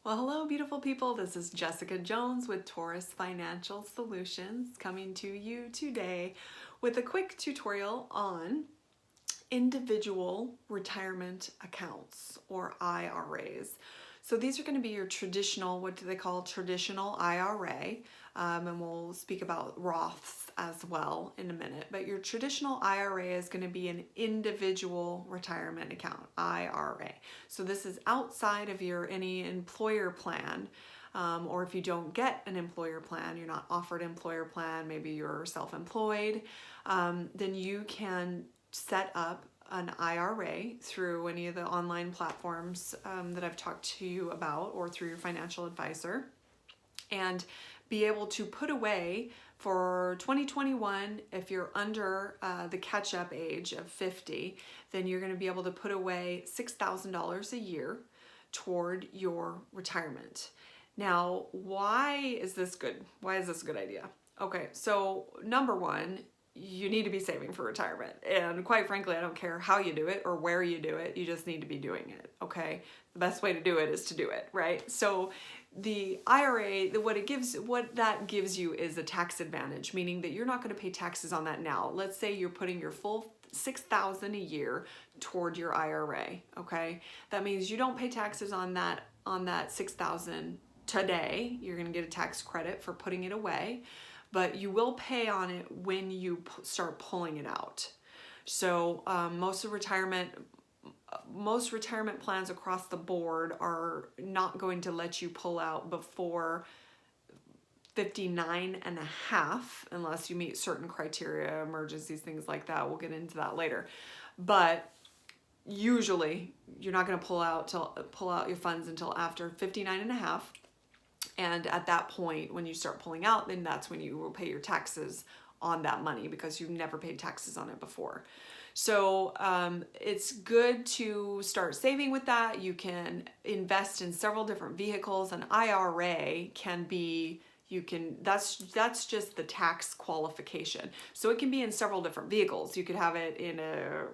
Well, hello, beautiful people. This is Jessica Jones with Taurus Financial Solutions coming to you today with a quick tutorial on individual retirement accounts or IRAs. So these are going to be your traditional, what do they call traditional IRA? And we'll speak about Roths as well in a minute. But your traditional IRA is going to be an individual retirement account, IRA. So this is outside of your any employer plan. Or if you don't get an employer plan, you're not offered an employer plan, maybe you're self-employed, then you can set up an IRA through any of the online platforms that I've talked to you about, or through your financial advisor, and be able to put away for 2021. If you're under the catch-up age of 50, then you're going to be able to put away $6,000 a year toward your retirement. Now, why is this good? Why is this a good idea? Okay, so number one, you need to be saving for retirement. And quite frankly, I don't care how you do it or where you do it, you just need to be doing it, okay? The best way to do it is to do it, right? So the IRA, what that gives you is a tax advantage, meaning that you're not gonna pay taxes on that now. Let's say you're putting your full $6,000 a year toward your IRA, okay? That means you don't pay taxes on that $6,000 today. You're gonna get a tax credit for putting it away, but you will pay on it when you start pulling it out. So most retirement plans across the board are not going to let you pull out before 59 and a half, unless you meet certain criteria, emergencies, things like that. We'll get into that later. But usually you're not going to pull out your funds until after 59 and a half. And at that point, when you start pulling out, then that's when you will pay your taxes on that money, because you've never paid taxes on it before. So it's good to start saving with that. You can invest in several different vehicles. An IRA can be, that's just the tax qualification. So it can be in several different vehicles. You could have it in a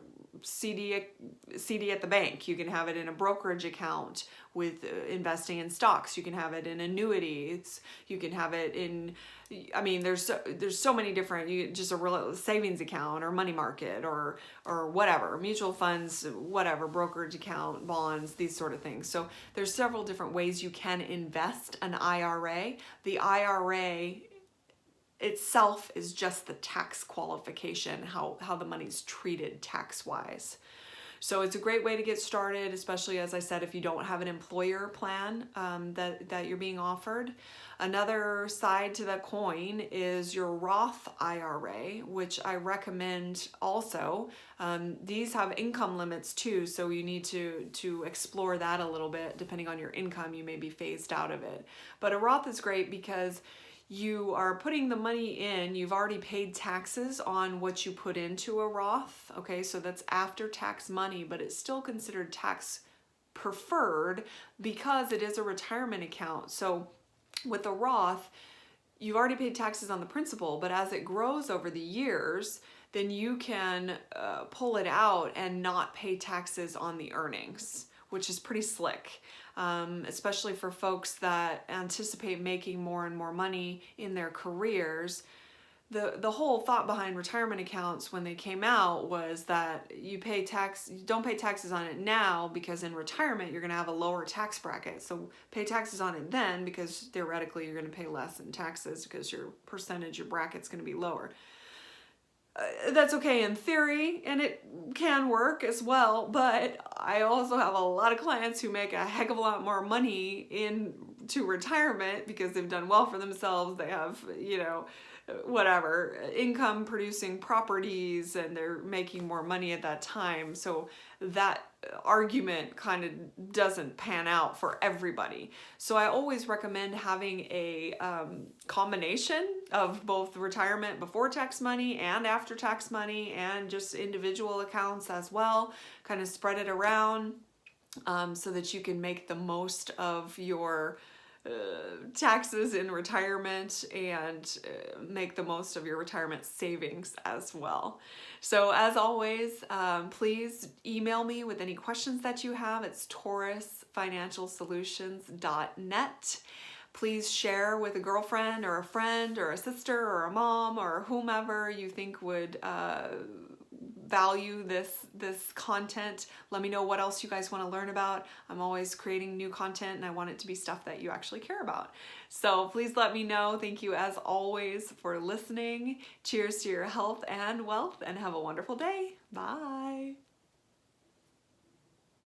CD at the bank. You can have it in a brokerage account with investing in stocks. You can have it in annuities. You can have it in, I mean, there's so many different, just a real savings account or money market or whatever, mutual funds, whatever, brokerage account, bonds, these sort of things. So there's several different ways you can invest an IRA. The IRA itself is just the tax qualification, how the money's treated tax-wise. So it's a great way to get started, especially, as I said, if you don't have an employer plan that you're being offered. Another side to that coin is your Roth IRA, which I recommend also. These have income limits too, so you need to explore that a little bit. Depending on your income, you may be phased out of it. But a Roth is great because you are putting the money in, you've already paid taxes on what you put into a Roth, okay? So that's after tax money, but it's still considered tax preferred because it is a retirement account. So with a Roth, you've already paid taxes on the principal, but as it grows over the years, then you can pull it out and not pay taxes on the earnings, which is pretty slick. Especially for folks that anticipate making more and more money in their careers. The whole thought behind retirement accounts when they came out was that you don't pay taxes on it now, because in retirement you're going to have a lower tax bracket. So pay taxes on it then, because theoretically you're going to pay less in taxes because your bracket's going to be lower. That's okay in theory, and it can work as well, but I also have a lot of clients who make a heck of a lot more money into retirement because they've done well for themselves. They have, whatever, income producing properties, and they're making more money at that time. So that argument kind of doesn't pan out for everybody. So I always recommend having a combination of both retirement before tax money and after tax money, and just individual accounts as well. Kind of spread it around so that you can make the most of your taxes in retirement and make the most of your retirement savings as well. So as always, please email me with any questions that you have. It's taurusfinancialsolutions.net. Please share with a girlfriend or a friend or a sister or a mom or whomever you think would value this content. Let me know what else you guys want to learn about. I'm always creating new content and I want it to be stuff that you actually care about. So please let me know. Thank you as always for listening. Cheers to your health and wealth and have a wonderful day. Bye.